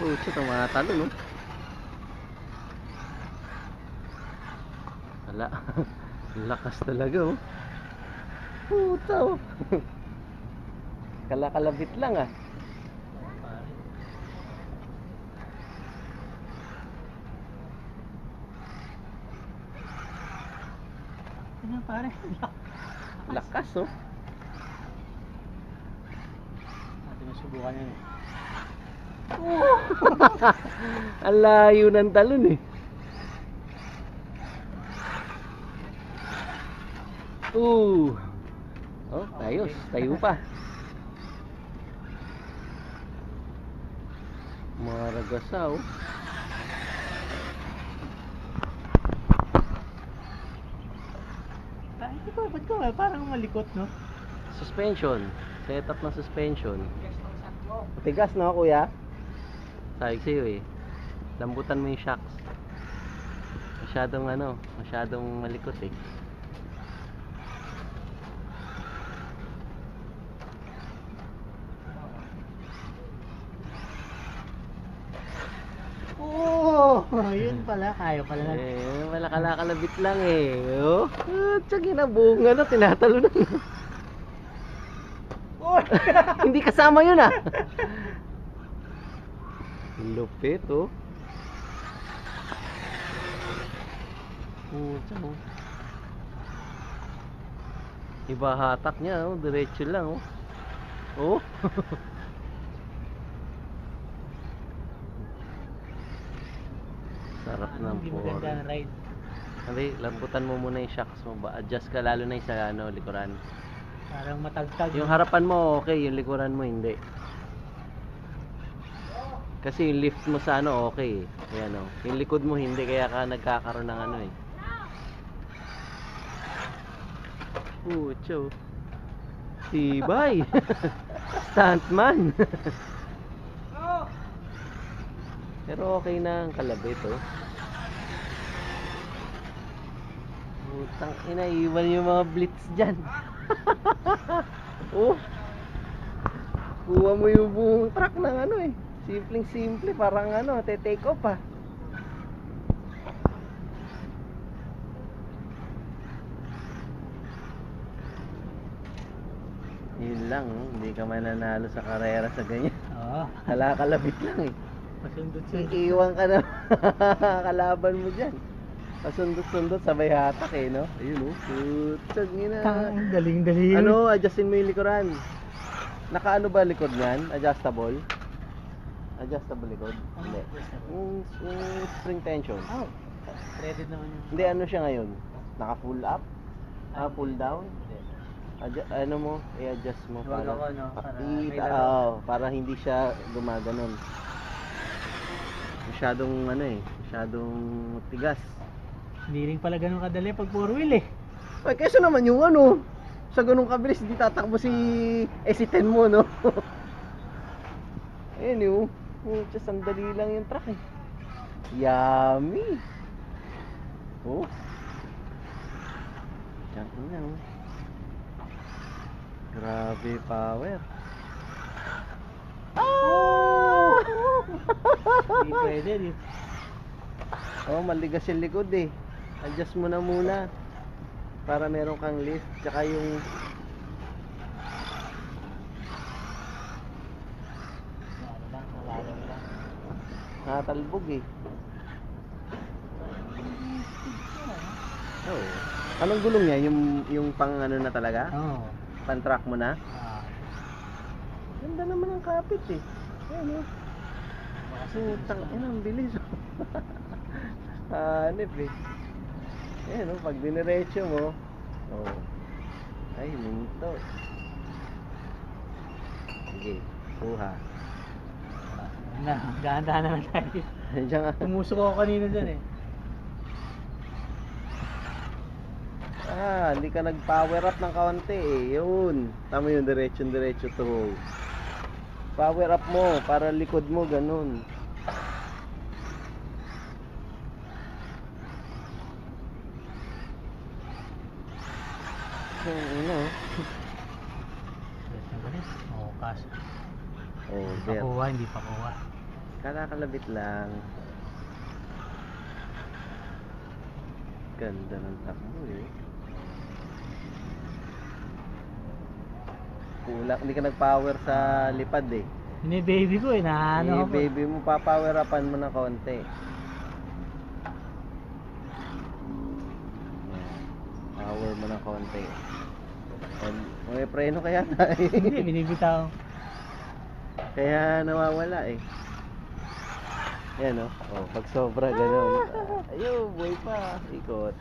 Pucha, tumatalo, no? Wala. Lakas talaga, oh. Puta, oh. Kalakalabit lang, ah. Ano pare? Lakas, oh. Natin nasubukan yan eh. Ang layo ng talon, eh. Oh, ayos. Tayo pa. Maragasa, oh. Ba't ko parang malikot, no? Suspension. Setup ng suspension. Matigas, no, kuya? Sabi ko sa'yo, eh. Lambutan mo yung shocks. Masyadong malikot, eh. Yun pala, kaya pala na. Wala kalakalabit lang, eh. Oh, tsaka ginabunga na, tinatalo na. Hindi kasama yun, ah. Lupit, oh. Tsaka, oh. Iba hatak niya, oh. Diretso lang, oh. Oh. Sarap ng Hindi maganda pore. na ride. Hindi, lambutan mo muna yung shocks mo ba? Adjust ka lalo na yung sa likuran. Parang matagtag. Yung harapan mo okay, yung likuran mo hindi. Kasi yung lift mo sa okay, eh. Ayan, oh. Yung likod mo hindi, kaya ka nagkakaroon ng eh. Pucho. Tibay. Stuntman. Pero okay na ang kalabit, oh. Putang ina, iwan yung mga blitz dyan. Oh. Kuha mo yung buong truck ng eh. Simpleng-simple, parang te-take off, ah. Yun lang, oh. Hindi ka mananalo sa karera sa ganyan. Oo. Kalakalabit lang, eh. Pasundot-sundot. Iiwan ka na kalaban mo dyan. Pasundot-sundot sabay hatak, eh, no? Ayun, oh. Putang ina. Tang, daling-daling. Adjustin mo yung likuran. Nakaano ba likod niyan? Adjustable? Adjustable likod? Hindi. Yung spring tension. Oh, threaded naman yun. Hindi, ano siya ngayon? Naka full up? Full down? Ano mo? I-adjust mo Wag ako, no? para hindi siya gumaganon. Masyadong masyadong tigas. Hindi rin pala ganun kadali pag 4-wheel eh. Ay, kaysa naman yung sa ganung kabilis, hindi tatakbo si AC-10 mo, no? Ayun yung, sandali lang yung truck, eh. Yummy! Oh. Diyan na, oh. Grabe power. Oh! Hindi pwede, di. Oh, maligas yung likod, eh. Adjust mo na muna para meron kang lift, tsaka yung nakatalbog, eh. Oh. Anong gulong niya? Yung pang na talaga? Oo. Pan track mo na? Ah. Ganda naman ang kapit, eh. Ayan, oh. Putang ina, ang bilis. Hanip, eh. Ayan, oh, pag diniretso mo, oh. Ay, minto. Sige, kuha. Dahan-dahan na lang tayo. Diyan nga. Tumusok ako kanina dyan eh. Hindi ka nag-power up ng kaunti, eh. Yun. Tama yung diretso to. Power up mo, para likod mo, ganun. Oo, kaso. Oh, Hindi pa kuha. Kakakalabit lang. Ganda ng takbo eh. Kulang, hindi ka nag-power sa lipad eh. Ini baby ko eh, naano ako. Baby mo, pa-power upan mo ng konti. Yan. Power mo ng konti. And, may preno kaya tayo. Hindi, binibitaw. Kaya nawawala eh. Yan oh. Oh, pag sobra ganun. Ayun, buhay pa. Ikot.